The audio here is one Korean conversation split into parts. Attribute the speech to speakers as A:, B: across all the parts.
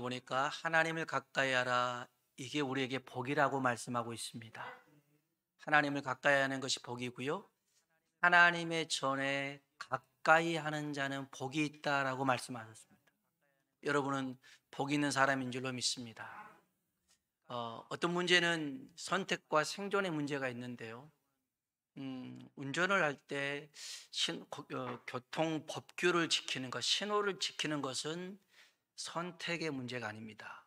A: 보니까 하나님을 가까이 하라, 이게 우리에게 복이라고 말씀하고 있습니다. 하나님을 가까이 하는 것이 복이고요, 하나님의 전에 가까이 하는 자는 복이 있다라고 말씀하셨습니다. 여러분은 복 있는 사람인 줄로 믿습니다. 어떤 문제는 선택과 생존의 문제가 있는데요, 운전을 할 때 교통 법규를 지키는 것, 신호를 지키는 것은 선택의 문제가 아닙니다.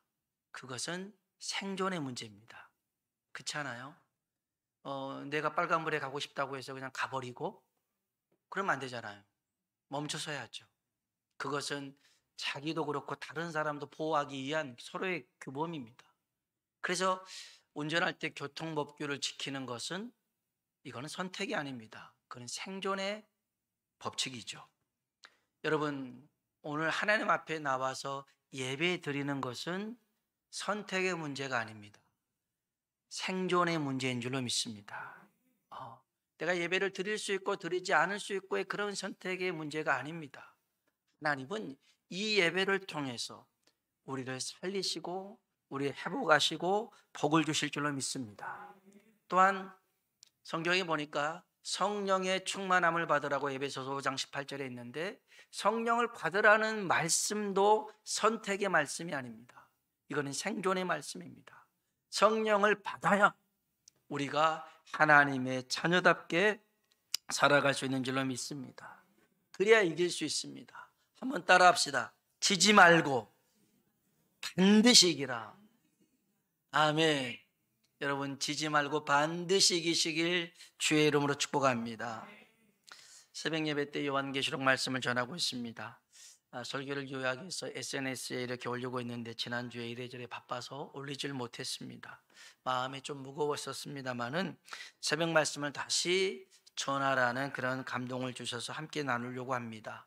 A: 그것은 생존의 문제입니다. 그렇지 않아요? 내가 빨간불에 가고 싶다고 해서 그냥 가버리고 그러면 안 되잖아요. 멈춰서야죠. 그것은 자기도 그렇고 다른 사람도 보호하기 위한 서로의 규범입니다. 그래서 운전할 때 교통법규를 지키는 것은, 이거는 선택이 아닙니다. 그건 생존의 법칙이죠. 여러분, 오늘 하나님 앞에 나와서 예배 드리는 것은 선택의 문제가 아닙니다. 생존의 문제인 줄로 믿습니다. 내가 예배를 드릴 수 있고 드리지 않을 수 있고의 그런 선택의 문제가 아닙니다. 하나님은 이 예배를 통해서 우리를 살리시고 우리 회복하시고 복을 주실 줄로 믿습니다. 또한 성경에 보니까 성령의 충만함을 받으라고 에베소서 5장 18절에 있는데, 성령을 받으라는 말씀도 선택의 말씀이 아닙니다. 이거는 생존의 말씀입니다. 성령을 받아야 우리가 하나님의 자녀답게 살아갈 수 있는 줄로 믿습니다. 그래야 이길 수 있습니다. 한번 따라 합시다. 지지 말고 반드시 이기라. 아멘. 여러분, 지지 말고 반드시 이기시길 주의 이름으로 축복합니다. 새벽 예배 때 요한계시록 말씀을 전하고 있습니다. 설교를 요약해서 SNS에 이렇게 올리고 있는데, 지난주에 이래저래 바빠서 올리질 못했습니다. 마음이 좀 무거웠었습니다마는 새벽 말씀을 다시 전하라는 그런 감동을 주셔서 함께 나누려고 합니다.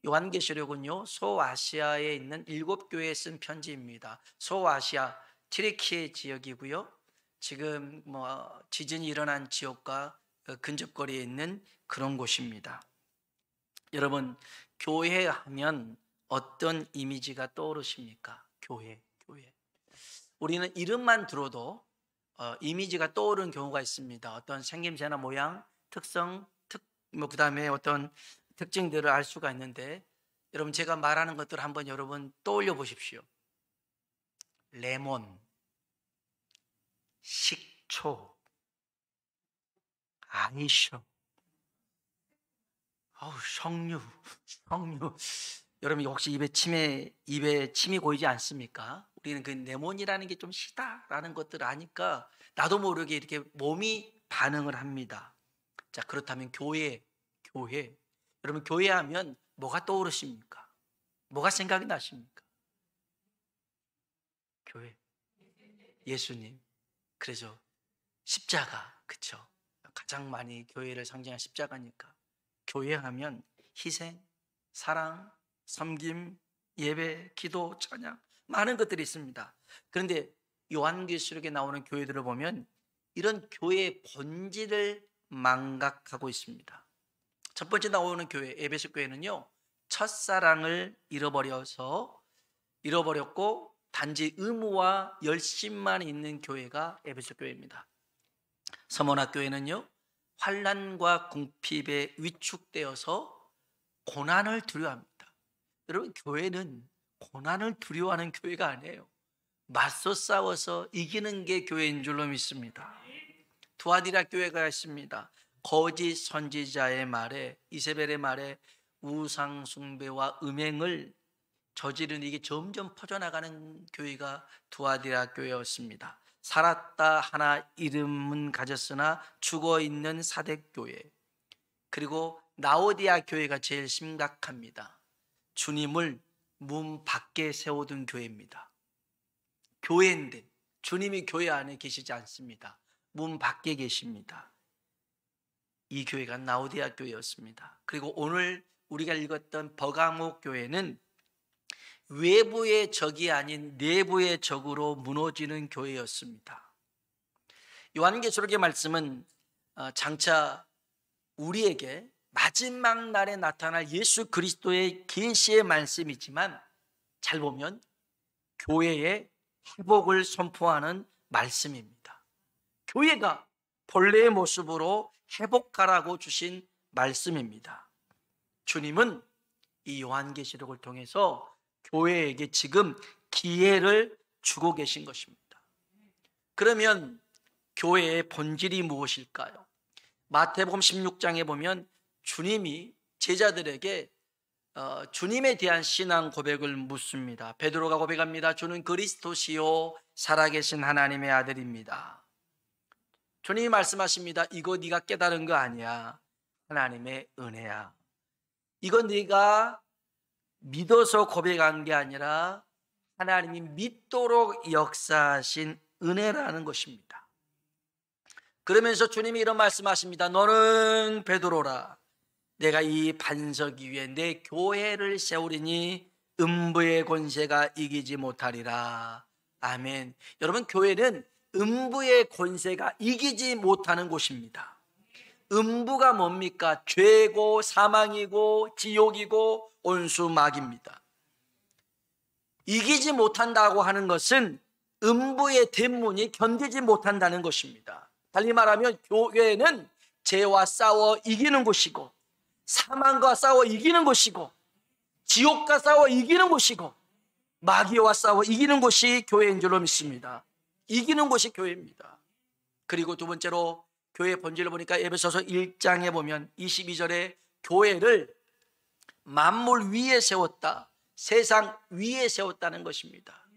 A: 요한계시록은요, 소아시아에 있는 7교회에 쓴 편지입니다. 소아시아, 튀르키예 지역이고요, 지금 지진이 일어난 지역과 근접거리에 있는 그런 곳입니다. 여러분, 교회 하면 어떤 이미지가 떠오르십니까? 교회. 우리는 이름만 들어도 이미지가 떠오르는 경우가 있습니다. 어떤 생김새나 모양, 특성, 그 다음에 어떤 특징들을 알 수가 있는데, 여러분, 제가 말하는 것들을 한번 여러분 떠올려 보십시오. 레몬, 식초, 아이셔, 석류. 여러분, 혹시 입에 침이 고이지 않습니까? 우리는 그 레몬이라는 게 좀 시다라는 것들을 아니까 나도 모르게 이렇게 몸이 반응을 합니다. 자, 그렇다면 교회. 여러분, 교회하면 뭐가 떠오르십니까? 뭐가 생각이 나십니까? 교회, 예수님. 그래서 십자가, 그쵸? 가장 많이 교회를 상징한 십자가니까. 교회하면 희생, 사랑, 섬김, 예배, 기도, 찬양, 많은 것들이 있습니다. 그런데 요한계시록에 나오는 교회들을 보면 이런 교회의 본질을 망각하고 있습니다. 첫 번째 나오는 교회, 에베소 교회는요, 첫사랑을 잃어버렸고 단지 의무와 열심만 있는 교회가 에베소 교회입니다. 서머나 교회는요, 환난과 궁핍에 위축되어서 고난을 두려워합니다. 여러분, 교회는 고난을 두려워하는 교회가 아니에요. 맞서 싸워서 이기는 게 교회인 줄로 믿습니다. 두아디라 교회가 있습니다. 거짓 선지자의 말에, 이세벨의 말에 우상 숭배와 음행을 저지른 이게 점점 퍼져나가는 교회가 두아디라 교회였습니다. 살았다 하나 이름은 가졌으나 죽어있는 사대교회, 그리고 나오디아 교회가 제일 심각합니다. 주님을 문 밖에 세워둔 교회입니다. 교회인데 주님이 교회 안에 계시지 않습니다. 문 밖에 계십니다. 이 교회가 나오디아 교회였습니다. 그리고 오늘 우리가 읽었던 버가모 교회는 외부의 적이 아닌 내부의 적으로 무너지는 교회였습니다. 요한계시록의 말씀은 장차 우리에게 마지막 날에 나타날 예수 그리스도의 계시의 말씀이지만, 잘 보면 교회의 회복을 선포하는 말씀입니다. 교회가 본래의 모습으로 회복하라고 주신 말씀입니다. 주님은 이 요한계시록을 통해서 교회에게 지금 기회를 주고 계신 것입니다. 그러면 교회의 본질이 무엇일까요? 마태복음 16장에 보면 주님이 제자들에게 주님에 대한 신앙 고백을 묻습니다. 베드로가 고백합니다. 주는 그리스도시요 살아계신 하나님의 아들입니다. 주님이 말씀하십니다. 이거 네가 깨달은 거 아니야. 하나님의 은혜야. 이거 네가 믿어서 고백한 게 아니라 하나님이 믿도록 역사하신 은혜라는 것입니다. 그러면서 주님이 이런 말씀하십니다. 너는 베드로라. 내가 이 반석 위에 내 교회를 세우리니 음부의 권세가 이기지 못하리라. 아멘. 여러분, 교회는 음부의 권세가 이기지 못하는 곳입니다. 음부가 뭡니까? 죄고 사망이고 지옥이고 온수막입니다. 이기지 못한다고 하는 것은 음부의 대문이 견디지 못한다는 것입니다. 달리 말하면 교회는 죄와 싸워 이기는 곳이고 사망과 싸워 이기는 곳이고 지옥과 싸워 이기는 곳이고 마귀와 싸워 이기는 곳이 교회인 줄로 믿습니다. 이기는 곳이 교회입니다. 그리고 두 번째로 교회의 본질을 보니까 에베소서 1장에 보면 22절에 교회를 만물 위에 세웠다, 세상 위에 세웠다는 것입니다.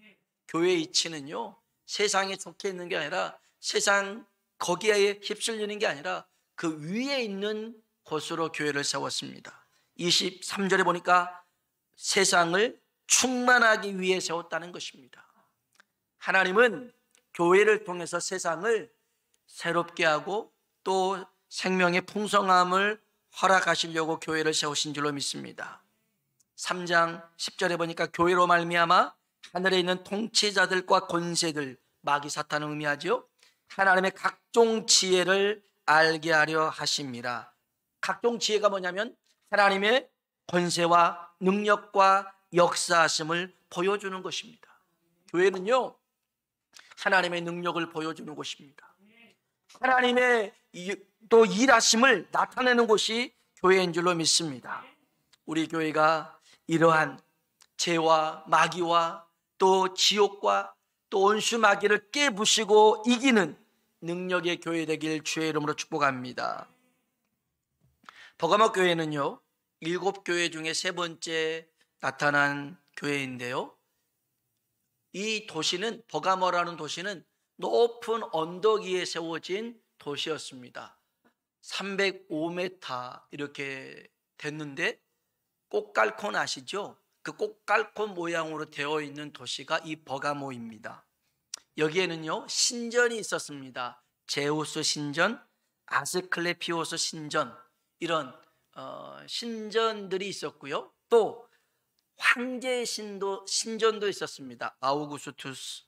A: 교회의 이치는요, 세상에 속해 있는 게 아니라 세상 거기에 휩쓸리는 게 아니라 그 위에 있는 곳으로 교회를 세웠습니다. 23절에 보니까 세상을 충만하기 위해 세웠다는 것입니다. 하나님은 교회를 통해서 세상을 새롭게 하고 또 생명의 풍성함을 허락하시려고 교회를 세우신 줄로 믿습니다. 3장 10절에 보니까 교회로 말미암아 하늘에 있는 통치자들과 권세들, 마귀 사탄을 의미하죠. 하나님의 각종 지혜를 알게 하려 하심이라. 각종 지혜가 뭐냐면 하나님의 권세와 능력과 역사하심을 보여주는 것입니다. 교회는요, 하나님의 능력을 보여주는 곳입니다. 하나님의 또 일하심을 나타내는 곳이 교회인 줄로 믿습니다. 우리 교회가 이러한 죄와 마귀와 또 지옥과 또 온수 마귀를 깨부시고 이기는 능력의 교회 되길 주의 이름으로 축복합니다. 버가모 교회는요, 7교회 중에 세 번째 나타난 교회인데요, 이 도시는, 버가모라는 도시는 높은 언덕 위에 세워진 도시였습니다. 305m 이렇게 됐는데 꽃갈콘 아시죠? 그 꽃갈콘 모양으로 되어 있는 도시가 이 버가모입니다. 여기에는요, 신전이 있었습니다. 제우스 신전, 아스클레피오스 신전, 이런 신전들이 있었고요. 또 황제의 신전도 있었습니다. 아우구스투스,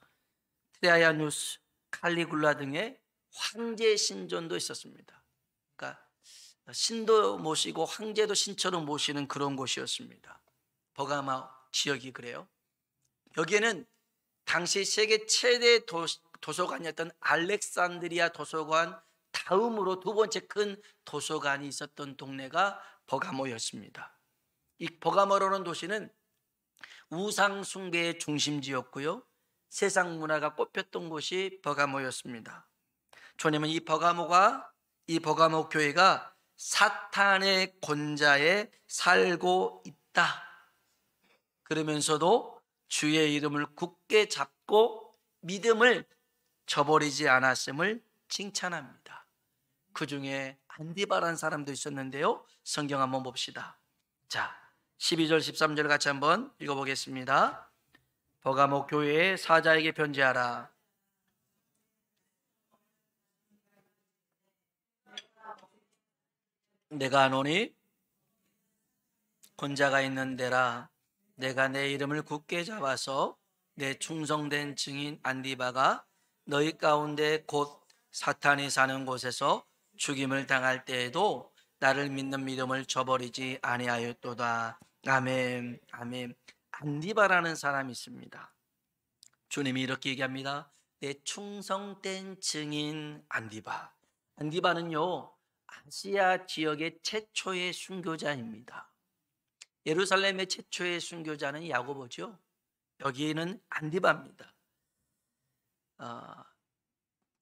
A: 트라이아누스, 칼리굴라 등의 황제의 신전도 있었습니다. 그러니까 신도 모시고 황제도 신처럼 모시는 그런 곳이었습니다. 버가모 지역이 그래요. 여기에는 당시 세계 최대 도서관이었던 알렉산드리아 도서관 다음으로 두 번째 큰 도서관이 있었던 동네가 버가모였습니다. 이 버가모라는 도시는 우상 숭배의 중심지였고요, 세상 문화가 꼽혔던 곳이 버가모였습니다. 주님은 이 버가모 교회가 사탄의 권자에 살고 있다 그러면서도 주의 이름을 굳게 잡고 믿음을 저버리지 않았음을 칭찬합니다. 그 중에 안디바라는 사람도 있었는데요, 성경 한번 봅시다. 자, 12절 13절 같이 한번 읽어보겠습니다. 버가모 교회의 사자에게 편지하라. 내가 아노니 권자가 있는 데라. 내가 내 이름을 굳게 잡아서 내 충성된 증인 안디바가 너희 가운데 곧 사탄이 사는 곳에서 죽임을 당할 때에도 나를 믿는 믿음을 저버리지 아니하였도다. 아멘. 아멘. 안디바라는 사람이 있습니다. 주님이 이렇게 얘기합니다. 내 충성된 증인 안디바. 안디바는요, 아시아 지역의 최초의 순교자입니다. 예루살렘의 최초의 순교자는 야고보죠. 여기는 안디바입니다.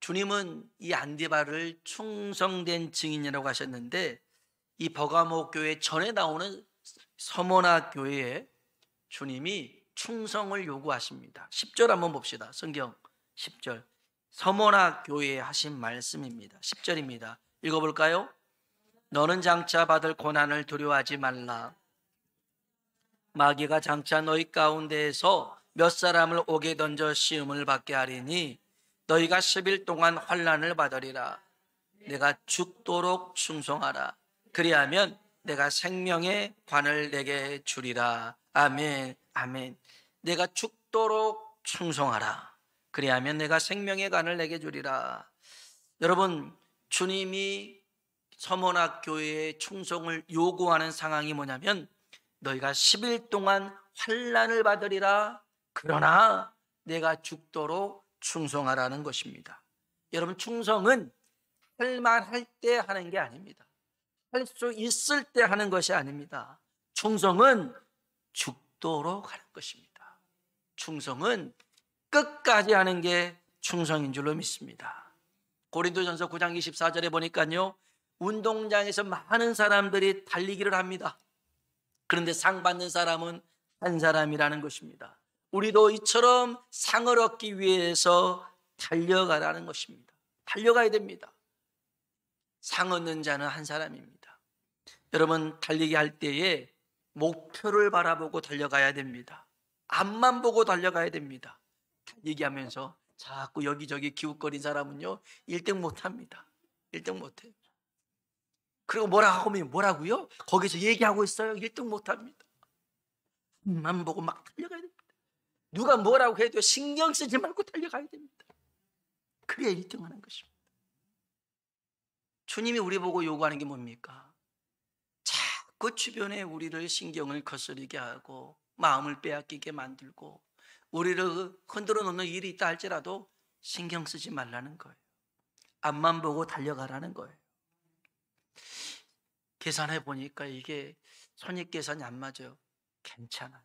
A: 주님은 이 안디바를 충성된 증인이라고 하셨는데, 이 버가모 교회 전에 나오는 서모나 교회에 주님이 충성을 요구하십니다. 10절 한번 봅시다. 성경 10절. 서모나 교회에 하신 말씀입니다. 10절입니다. 읽어볼까요? 너는 장차 받을 고난을 두려워하지 말라. 마귀가 장차 너희 가운데에서 몇 사람을 옥에 던져 시험을 받게 하리니 너희가 10일 동안 환난을 받으리라. 내가 죽도록 충성하라. 그리하면 내가 생명의 관을 내게 주리라. 아멘, 아멘. 내가 죽도록 충성하라. 그리하면 내가 생명의 관을 내게 주리라. 여러분, 주님이 서모나 교회의 충성을 요구하는 상황이 뭐냐면, 너희가 10일 동안 환난을 받으리라. 그러나 내가 죽도록 충성하라는 것입니다. 여러분, 충성은 할 만할 때 하는 게 아닙니다. 할 수 있을 때 하는 것이 아닙니다. 충성은 죽도록 하는 것입니다. 충성은 끝까지 하는 게 충성인 줄로 믿습니다. 고린도전서 9장 24절에 보니까요, 운동장에서 많은 사람들이 달리기를 합니다. 그런데 상 받는 사람은 한 사람이라는 것입니다. 우리도 이처럼 상을 얻기 위해서 달려가라는 것입니다. 달려가야 됩니다. 상 얻는 자는 한 사람입니다. 여러분, 달리기 할 때에 목표를 바라보고 달려가야 됩니다. 앞만 보고 달려가야 됩니다. 달리기하면서 자꾸 여기저기 기웃거린 사람은요, 1등 못합니다. 1등 못해요. 그리고 뭐라고 하면 뭐라고요? 거기서 얘기하고 있어요. 1등 못합니다. 앞만 보고 막 달려가야 됩니다. 누가 뭐라고 해도 신경 쓰지 말고 달려가야 됩니다. 그래야 1등 하는 것입니다. 주님이 우리 보고 요구하는 게 뭡니까? 자꾸 주변에 우리를 신경을 거스르게 하고 마음을 빼앗기게 만들고 우리를 흔들어 놓는 일이 있다 할지라도 신경 쓰지 말라는 거예요. 앞만 보고 달려가라는 거예요. 계산해 보니까 이게 손익 계산이 안 맞아요. 괜찮아요.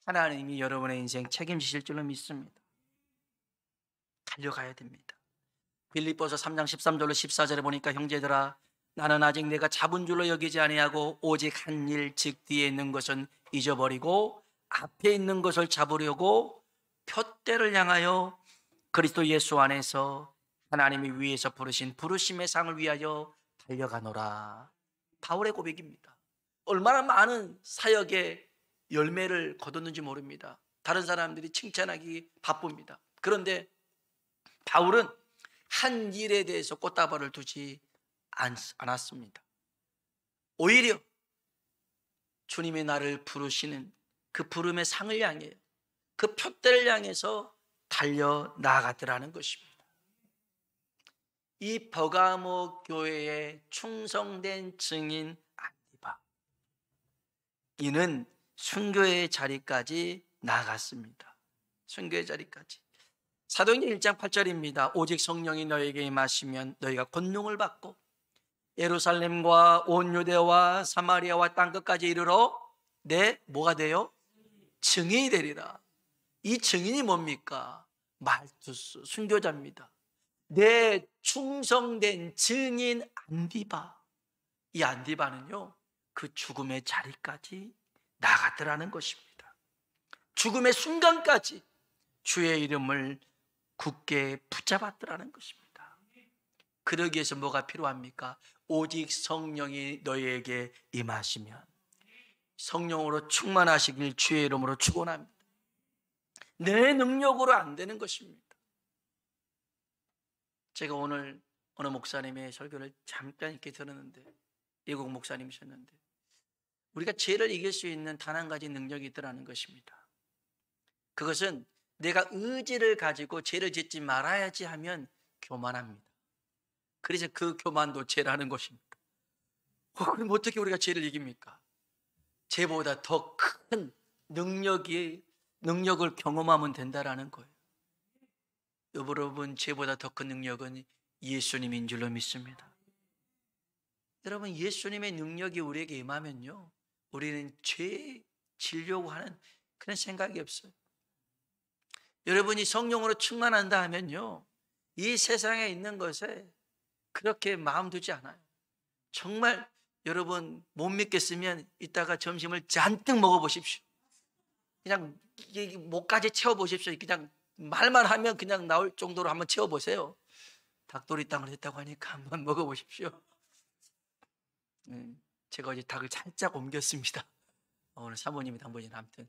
A: 하나님이 여러분의 인생 책임지실 줄로 믿습니다. 달려가야 됩니다. 빌립보서 3장 13절로 14절에 보니까 형제들아, 나는 아직 내가 잡은 줄로 여기지 아니하고 오직 한 일, 즉 뒤에 있는 것은 잊어버리고 앞에 있는 것을 잡으려고 표대를 향하여 그리스도 예수 안에서 하나님이 위에서 부르신 부르심의 상을 위하여 달려가노라. 바울의 고백입니다. 얼마나 많은 사역의 열매를 거뒀는지 모릅니다. 다른 사람들이 칭찬하기 바쁩니다. 그런데 바울은 한 일에 대해서 꽃다발을 두지 않았습니다. 오히려 주님의 나를 부르시는 그 부름의 상을 향해 그 표대를 향해서 달려 나아가더라는 것입니다. 이 버가모 교회의 충성된 증인 안디바, 이는 순교의 자리까지 나아갔습니다. 순교의 자리까지. 사도행전 1장 8절입니다. 오직 성령이 너에게 임하시면 너희가 권능을 받고 예루살렘과 온 유대와 사마리아와 땅끝까지 이르러 내 뭐가 돼요? 증인이 되리라. 이 증인이 뭡니까? 말투스, 순교자입니다. 내 충성된 증인 안디바. 이 안디바는요, 그 죽음의 자리까지 나가더라는 것입니다. 죽음의 순간까지 주의 이름을 굳게 붙잡았더라는 것입니다. 그러기 위해서 뭐가 필요합니까? 오직 성령이 너희에게 임하시면, 성령으로 충만하시길 주의 이름으로 축원합니다. 내 능력으로 안 되는 것입니다. 제가 오늘 어느 목사님의 설교를 잠깐 이렇게 들었는데, 예국 목사님이셨는데, 우리가 죄를 이길 수 있는 단 한 가지 능력이 있더라는 것입니다. 그것은 내가 의지를 가지고 죄를 짓지 말아야지 하면 교만합니다. 그래서 그 교만도 죄라는 것입니다. 그럼 어떻게 우리가 죄를 이깁니까? 죄보다 더 큰 능력을 경험하면 된다라는 거예요. 여러분, 죄보다 더 큰 능력은 예수님인 줄로 믿습니다. 여러분, 예수님의 능력이 우리에게 임하면요, 우리는 죄 지려고 하는 그런 생각이 없어요. 여러분이 성령으로 충만한다 하면요, 이 세상에 있는 것에 그렇게 마음 두지 않아요. 정말 여러분 못 믿겠으면 이따가 점심을 잔뜩 먹어보십시오. 그냥 목까지 채워보십시오. 그냥 말만 하면 그냥 나올 정도로 한번 채워보세요. 닭도리탕을 했다고 하니까 한번 먹어보십시오. 제가 어제 닭을 살짝 옮겼습니다. 오늘 사모님이 단번이나 아무튼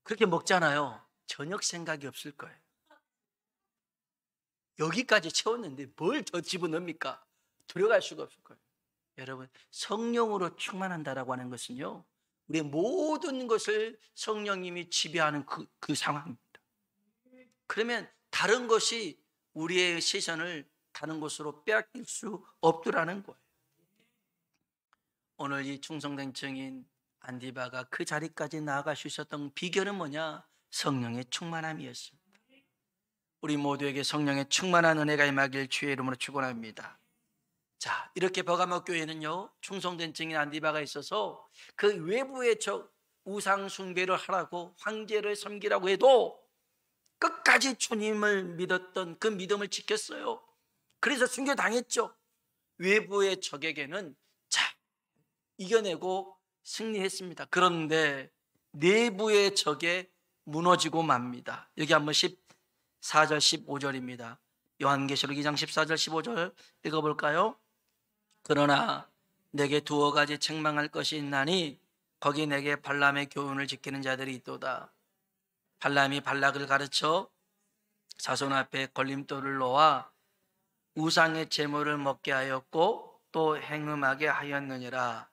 A: 그렇게 먹잖아요. 저녁 생각이 없을 거예요. 여기까지 채웠는데 뭘 더 집어넣습니까? 들어갈 수가 없을 거예요. 여러분, 성령으로 충만한다라고 하는 것은요, 우리의 모든 것을 성령님이 지배하는 그 상황입니다. 그러면 다른 것이 우리의 시선을 다른 곳으로 빼앗길 수 없더라는 거예요. 오늘 이 충성된 증인 안디바가 그 자리까지 나아갈 수 있었던 비결은 뭐냐? 성령의 충만함이었습니다. 우리 모두에게 성령의 충만한 은혜가 임하길 주의 이름으로 축원합니다. 자, 이렇게 버가모 교회는요, 충성된 증인 안디바가 있어서 그 외부의 저 우상 숭배를 하라고 황제를 섬기라고 해도 끝까지 주님을 믿었던 그 믿음을 지켰어요. 그래서 순교당했죠. 외부의 적에게는 잘 이겨내고 승리했습니다. 그런데 내부의 적에 무너지고 맙니다. 여기 한번 14절 15절입니다. 요한계시록 2장 14절 15절 읽어볼까요? 그러나 내게 두어 가지 책망할 것이 있나니 거기 내게 발람의 교훈을 지키는 자들이 있도다. 발람이 발락을 가르쳐 자손 앞에 걸림돌을 놓아 우상의 제물을 먹게 하였고 또 행음하게 하였느니라.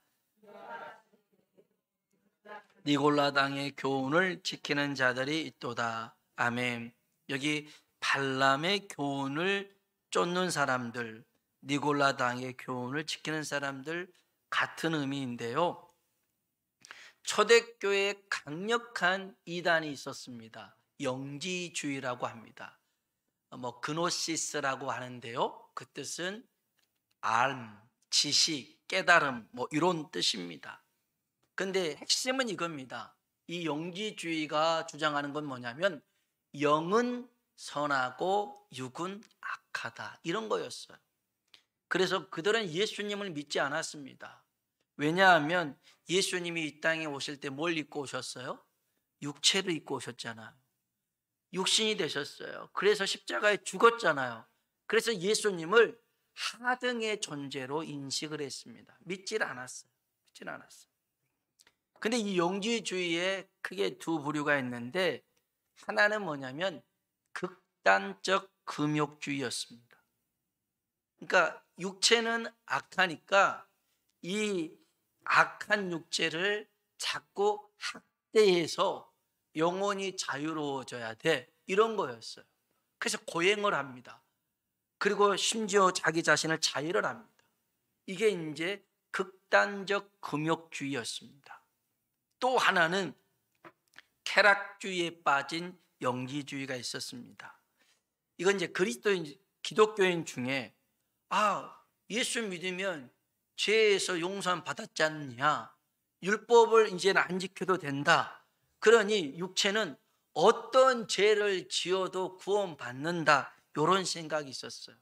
A: 니골라당의 교훈을 지키는 자들이 있도다. 아멘. 여기 발람의 교훈을 쫓는 사람들, 니골라당의 교훈을 지키는 사람들 같은 의미인데요. 초대교회에 강력한 이단이 있었습니다. 영지주의라고 합니다. 그노시스라고 하는데요, 그 뜻은 알, 지식, 깨달음 이런 뜻입니다. 근데 핵심은 이겁니다. 이 영지주의가 주장하는 건 뭐냐면 영은 선하고 육은 악하다, 이런 거였어요. 그래서 그들은 예수님을 믿지 않았습니다. 왜냐하면 예수님이 이 땅에 오실 때 뭘 입고 오셨어요? 육체를 입고 오셨잖아요. 육신이 되셨어요. 그래서 십자가에 죽었잖아요. 그래서 예수님을 하등의 존재로 인식을 했습니다. 믿질 않았어요. 근데 이 영지주의에 크게 두 부류가 있는데, 하나는 뭐냐면 극단적 금욕주의였습니다. 그러니까 육체는 악하니까 이 악한 육체를 자꾸 학대해서 영혼이 자유로워져야 돼, 이런 거였어요. 그래서 고행을 합니다. 그리고 심지어 자기 자신을 자해를 합니다. 이게 이제 극단적 금욕주의였습니다. 또 하나는 쾌락주의에 빠진 영지주의가 있었습니다. 이건 이제 그리스도인, 기독교인 중에 예수 믿으면 죄에서 용서함 받았지 않느냐, 율법을 이제는 안 지켜도 된다, 그러니 육체는 어떤 죄를 지어도 구원받는다, 이런 생각이 있었어요.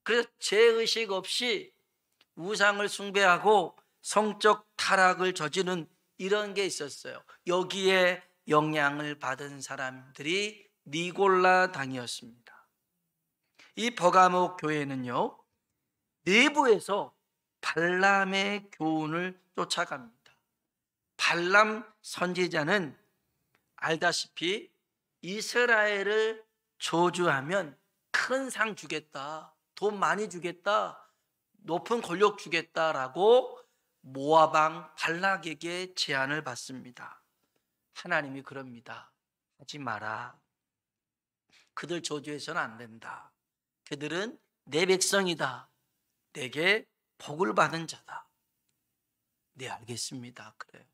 A: 그래서 죄의식 없이 우상을 숭배하고 성적 타락을 저지르는 이런 게 있었어요. 여기에 영향을 받은 사람들이 니골라당이었습니다. 이 버가모 교회는요, 내부에서 발람의 교훈을 쫓아갑니다. 발람 선지자는 알다시피 이스라엘을 저주하면 큰 상 주겠다, 돈 많이 주겠다, 높은 권력 주겠다라고 모압 왕 발락에게 제안을 받습니다. 하나님이 그럽니다. 하지 마라. 그들 저주해서는 안 된다. 그들은 내 백성이다. 내게 복을 받은 자다. 네, 알겠습니다. 그래요.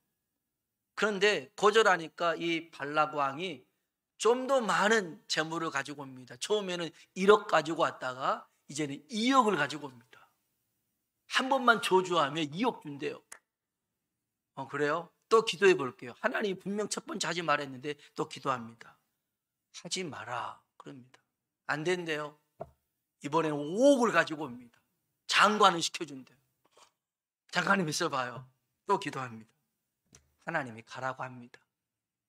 A: 그런데 거절하니까 이 발락 왕이 좀 더 많은 재물을 가지고 옵니다. 처음에는 1억 가지고 왔다가 이제는 2억을 가지고 옵니다. 한 번만 저주하면 2억 준대요. 그래요? 또 기도해 볼게요. 하나님이 분명 첫 번째 하지 말았는데 또 기도합니다. 하지 마라 그럽니다. 안 된대요. 이번에는 5억을 가지고 옵니다. 장관을 시켜준대요. 장관님 있어봐요. 또 기도합니다. 하나님이 가라고 합니다.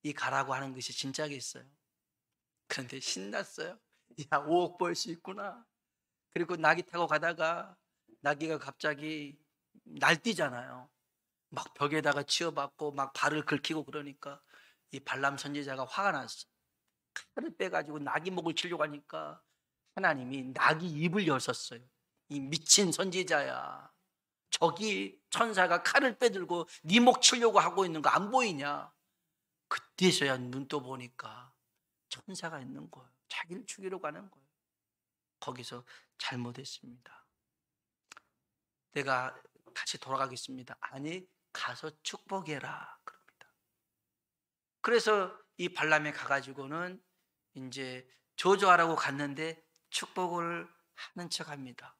A: 이 가라고 하는 것이 진짜겠어요? 그런데 신났어요. 야, 5억 벌 수 있구나. 그리고 낙이 타고 가다가 나귀가 갑자기 날뛰잖아요. 막 벽에다가 치여받고 막 발을 긁히고 그러니까 이 발람 선지자가 화가 났어. 칼을 빼가지고 나귀 목을 치려고 하니까 하나님이 나귀 입을 여셨어요. 이 미친 선지자야, 저기 천사가 칼을 빼들고 네 목 치려고 하고 있는 거 안 보이냐? 그때서야 눈 떠 보니까 천사가 있는 거예요. 자기를 죽이려고 하는 거예요. 거기서 잘못했습니다. 내가 다시 돌아가겠습니다. 아니, 가서 축복해라 그럽니다. 그래서 이 발람에 가가지고는 이제 저주하라고 갔는데 축복을 하는 척합니다.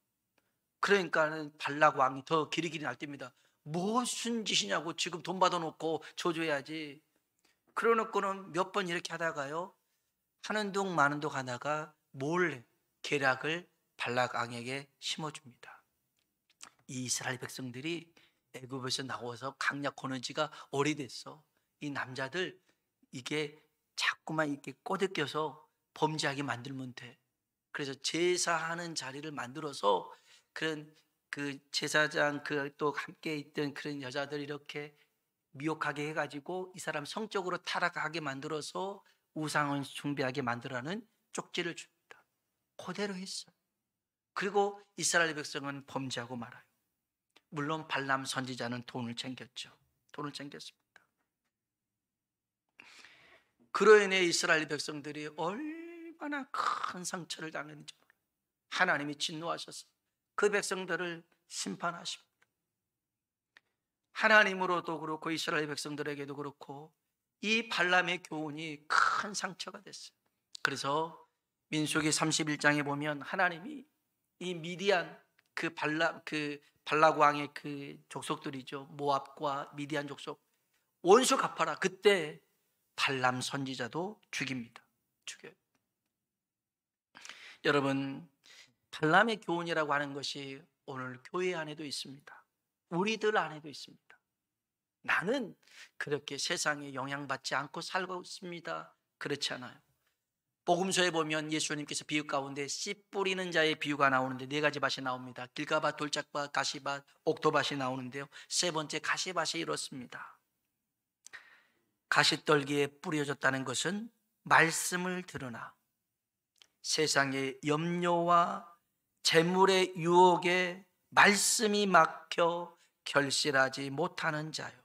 A: 그러니까는 발락 왕이 더 기리기리 날뛰니다. 무슨 짓이냐고, 지금 돈 받아놓고 저주해야지. 그러놓고는 몇 번 이렇게 하다가요, 하는 둥 마는 둥 하다가 몰래 계략을 발락 왕에게 심어줍니다. 이 이스라엘 백성들이 애굽에서 나와서 강약 거는 지가 오래됐어. 이 남자들 이게 자꾸만 이렇게 꼬드겨서 범죄하게 만들면 돼. 그래서 제사하는 자리를 만들어서 그런 그 제사장 그 또 함께 있던 그런 여자들 이렇게 미혹하게 해가지고 이 사람 성적으로 타락하게 만들어서 우상을 숭배하게 만들어라는 쪽지를 줍니다. 그대로 했어요. 그리고 이스라엘 백성은 범죄하고 말아요. 물론 발람 선지자는 돈을 챙겼죠. 돈을 챙겼습니다. 그로 인해 이스라엘 백성들이 얼마나 큰 상처를 당했는지 몰라요. 하나님이 진노하셔서 그 백성들을 심판하십니다. 하나님으로도 그렇고 이스라엘 백성들에게도 그렇고 이 발람의 교훈이 큰 상처가 됐어요. 그래서 민수기 31장에 보면 하나님이 이 미디안 그 발락 왕의 그 족속들이죠. 모압과 미디안 족속 원수 갚아라. 그때 발람 선지자도 죽입니다. 죽여요. 여러분, 발람의 교훈이라고 하는 것이 오늘 교회 안에도 있습니다. 우리들 안에도 있습니다. 나는 그렇게 세상에 영향받지 않고 살고 있습니다. 그렇지 않아요. 복음서에 보면 예수님께서 비유 가운데 씨 뿌리는 자의 비유가 나오는데 4가지 밭이 나옵니다. 길가밭, 돌짝밭, 가시밭, 옥토밭이 나오는데요, 세 번째 가시밭이 이렇습니다. 가시떨기에 뿌려졌다는 것은 말씀을 들으나 세상의 염려와 재물의 유혹에 말씀이 막혀 결실하지 못하는 자요.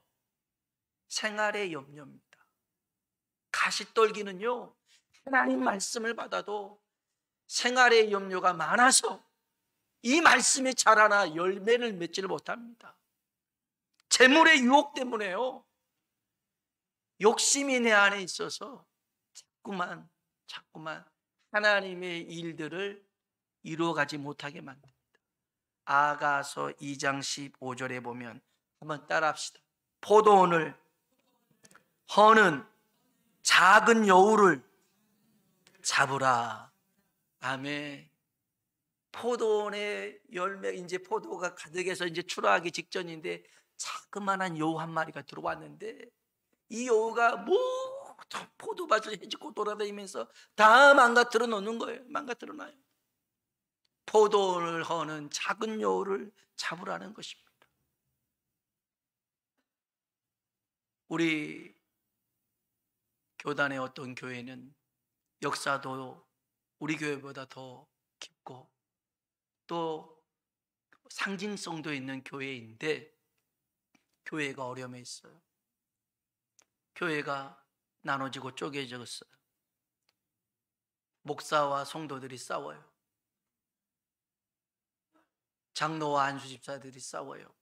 A: 생활의 염려입니다. 가시떨기는요, 하나님 말씀을 받아도 생활의 염려가 많아서 이 말씀이 자라나 열매를 맺지를 못합니다. 재물의 유혹 때문에요. 욕심이 내 안에 있어서 자꾸만 하나님의 일들을 이루어가지 못하게 만듭니다. 아가서 2장 15절에 보면 한번 따라합시다. 포도원을 허는 작은 여우를 잡으라. 아멘. 포도원의 열매, 이제 포도가 가득해서 이제 출하하기 직전인데 자그마한 여우 한 마리가 들어왔는데 이 여우가 모든 포도밭을 헤집고 돌아다니면서 다 망가뜨려 놓는 거예요. 망가뜨려 놔요. 포도원을 허는 작은 여우를 잡으라는 것입니다. 우리 교단의 어떤 교회는 역사도 우리 교회보다 더 깊고 또 상징성도 있는 교회인데 교회가 어려움에 있어요. 교회가 나눠지고 쪼개졌어요. 목사와 성도들이 싸워요. 장로와 안수집사들이 싸워요.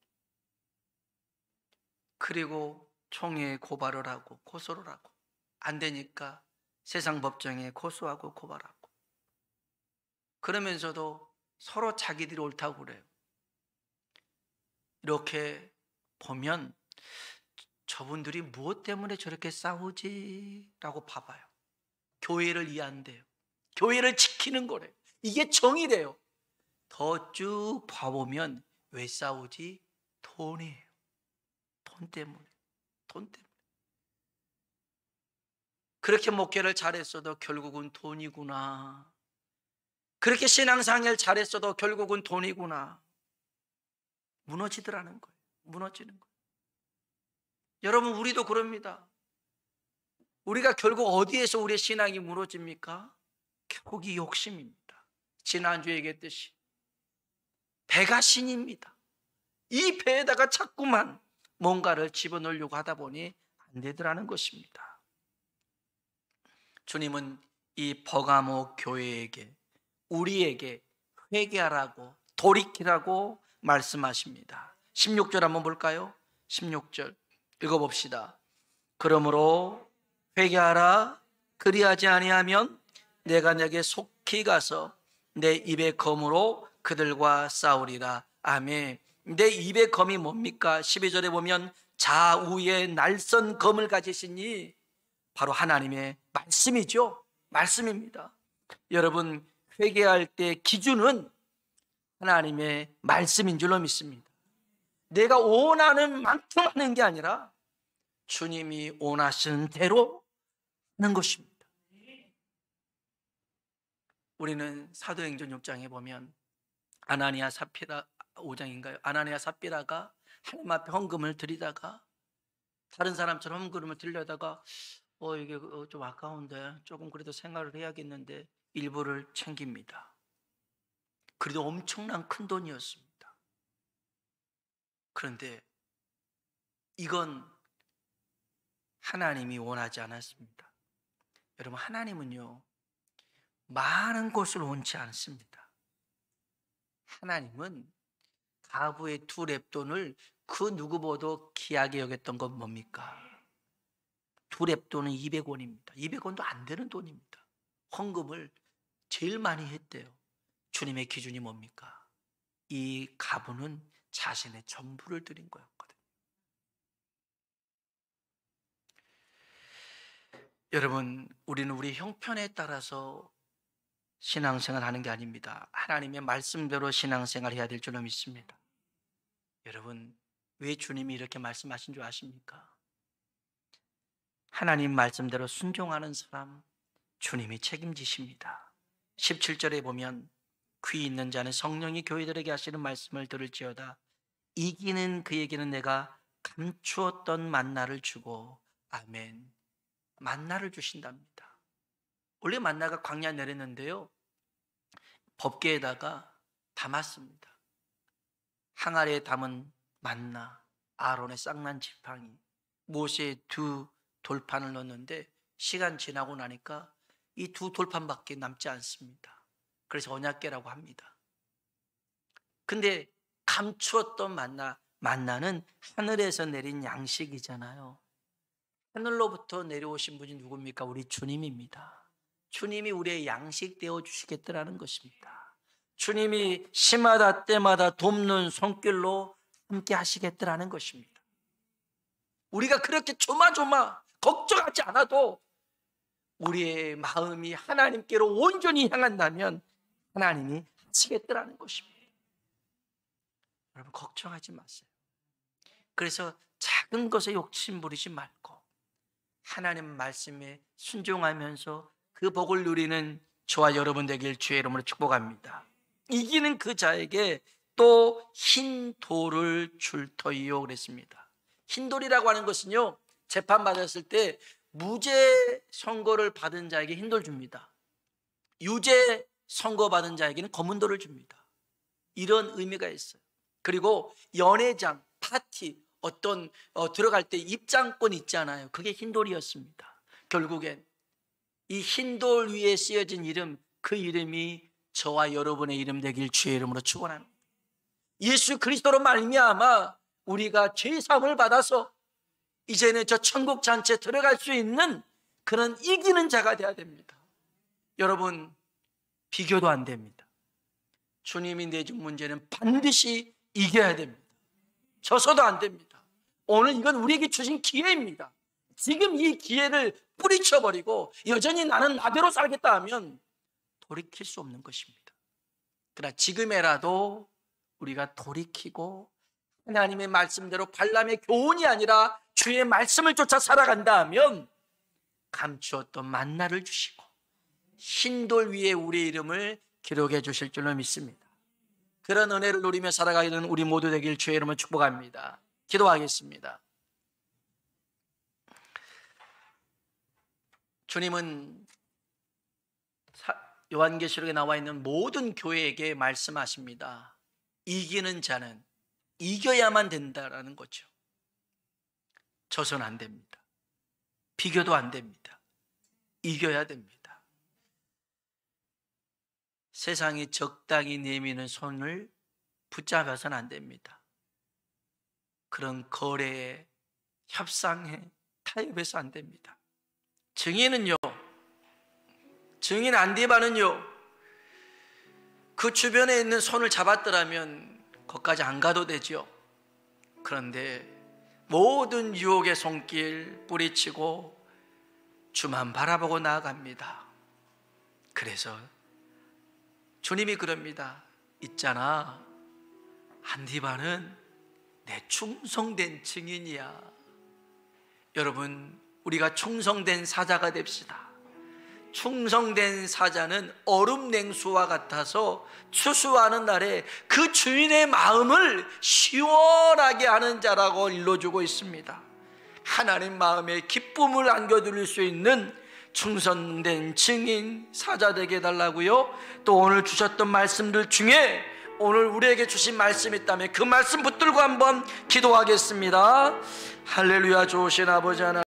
A: 그리고 총회에 고발을 하고 고소를 하고 안 되니까 세상 법정에 고소하고 고발하고, 그러면서도 서로 자기들이 옳다고 그래요. 이렇게 보면 저분들이 무엇 때문에 저렇게 싸우지? 라고 봐봐요. 교회를 이해한대요. 교회를 지키는 거래요. 이게 정의래요. 더 쭉 봐보면 왜 싸우지? 돈이에요. 돈 때문에. 돈 때문에. 그렇게 목회를 잘했어도 결국은 돈이구나. 그렇게 신앙생활 잘했어도 결국은 돈이구나. 무너지더라는 거예요. 무너지는 거예요. 여러분, 우리도 그럽니다. 우리가 결국 어디에서 우리의 신앙이 무너집니까? 결국 이 욕심입니다. 지난주에 얘기했듯이 배가 신입니다. 이 배에다가 자꾸만 뭔가를 집어넣으려고 하다 보니 안 되더라는 것입니다. 주님은 이 버가모 교회에게, 우리에게 회개하라고, 돌이키라고 말씀하십니다. 16절 한번 볼까요? 16절 읽어봅시다. 그러므로 회개하라. 그리하지 아니하면 내가 내게 속히 가서 내 입의 검으로 그들과 싸우리라. 아멘. 내 입의 검이 뭡니까? 12절에 보면 좌우에 날선 검을 가지시니 바로 하나님의 말씀이죠. 말씀입니다. 여러분, 회개할 때 기준은 하나님의 말씀인 줄로 믿습니다. 내가 원하는 만큼 하는 게 아니라 주님이 원하시는 대로 하는 것입니다. 우리는 사도행전 6장에 보면 아나니아 삽비라, 5장인가요? 아나니아 삽비라가 하나님 앞에 헌금을 드리다가 다른 사람처럼 헌금을 드리려다가 이게 좀 아까운데 조금 그래도 생활을 해야겠는데 일부를 챙깁니다. 그래도 엄청난 큰 돈이었습니다. 그런데 이건 하나님이 원하지 않았습니다. 여러분, 하나님은요 많은 것을 원치 않습니다. 하나님은 가부의 2렙돈을 그 누구보다도 귀하게 여겼던 건 뭡니까? 2렙돈은 200원입니다. 200원도 안 되는 돈입니다. 헌금을 제일 많이 했대요. 주님의 기준이 뭡니까? 이 가부는 자신의 전부를 드린 거였거든요. 여러분, 우리는 우리 형편에 따라서 신앙생활 하는 게 아닙니다. 하나님의 말씀대로 신앙생활 해야 될 줄로 믿습니다. 여러분, 왜 주님이 이렇게 말씀하신 줄 아십니까? 하나님 말씀대로 순종하는 사람 주님이 책임지십니다. 17절에 보면 귀 있는 자는 성령이 교회들에게 하시는 말씀을 들을지어다. 이기는 그에게는 내가 감추었던 만나를 주고, 아멘. 만나를 주신답니다. 원래 만나가 광야에 내렸는데요, 법궤에다가 담았습니다. 항아리에 담은 만나, 아론의 쌍난 지팡이, 모세의 2 돌판을 넣었는데 시간 지나고 나니까 이 2 돌판밖에 남지 않습니다. 그래서 언약궤라고 합니다. 근데 감추었던 만나는 하늘에서 내린 양식이잖아요. 하늘로부터 내려오신 분이 누굽니까? 우리 주님입니다. 주님이 우리의 양식 되어 주시겠다라는 것입니다. 주님이 시마다 때마다 돕는 손길로 함께 하시겠다라는 것입니다. 우리가 그렇게 조마조마 걱정하지 않아도 우리의 마음이 하나님께로 온전히 향한다면 하나님이 하시겠다라는 것입니다. 여러분, 걱정하지 마세요. 그래서 작은 것에 욕심 부리지 말고 하나님 말씀에 순종하면서 그 복을 누리는 저와 여러분 되길 주의 이름으로 축복합니다. 이기는 그 자에게 또 흰 돌을 줄 터이요 그랬습니다. 흰 돌이라고 하는 것은요, 재판받았을 때 무죄 선고를 받은 자에게 흰 돌 줍니다. 유죄 선고받은 자에게는 검은 돌을 줍니다. 이런 의미가 있어요. 그리고 연회장, 파티, 어떤 들어갈 때 입장권 있잖아요. 그게 흰 돌이었습니다. 결국엔 이 흰 돌 위에 쓰여진 이름, 그 이름이 저와 여러분의 이름 되길 주의 이름으로 축원합니다. 예수 그리스도로 말미암아 우리가 죄 사함을 받아서 이제는 저 천국 잔치에 들어갈 수 있는 그런 이기는 자가 되어야 됩니다. 여러분, 비교도 안 됩니다. 주님이 내준 문제는 반드시 이겨야 됩니다. 져서도 안 됩니다. 오늘 이건 우리에게 주신 기회입니다. 지금 이 기회를 뿌리쳐버리고 여전히 나는 나대로 살겠다 하면 돌이킬 수 없는 것입니다. 그러나 지금에라도 우리가 돌이키고 하나님의 말씀대로 발람의 교훈이 아니라 주의 말씀을 쫓아 살아간다 하면 감추었던 만나를 주시고 흰돌 위에 우리의 이름을 기록해 주실 줄로 믿습니다. 그런 은혜를 누리며 살아가게 되는 우리 모두 되길 주의 이름으로 축복합니다. 기도하겠습니다. 주님은 요한계시록에 나와 있는 모든 교회에게 말씀하십니다. 이기는 자는 이겨야만 된다라는 거죠. 져서는 안 됩니다. 비교도 안 됩니다. 이겨야 됩니다. 세상이 적당히 내미는 손을 붙잡아서는 안 됩니다. 그런 거래에, 협상에 타협해서 안 됩니다. 증인은요, 증인 안디바는요, 그 주변에 있는 손을 잡았더라면 거기까지 안 가도 되죠. 그런데 모든 유혹의 손길 뿌리치고 주만 바라보고 나아갑니다. 그래서 주님이 그럽니다. 있잖아, 안디바는 내 충성된 증인이야. 여러분, 우리가 충성된 사자가 됩시다. 충성된 사자는 얼음 냉수와 같아서 추수하는 날에 그 주인의 마음을 시원하게 하는 자라고 일러주고 있습니다. 하나님 마음에 기쁨을 안겨드릴 수 있는 충성된 증인 사자 되게 해달라고요. 또 오늘 주셨던 말씀들 중에 오늘 우리에게 주신 말씀이 있다면 그 말씀 붙들고 한번 기도하겠습니다. 할렐루야. 좋으신 아버지 하나님,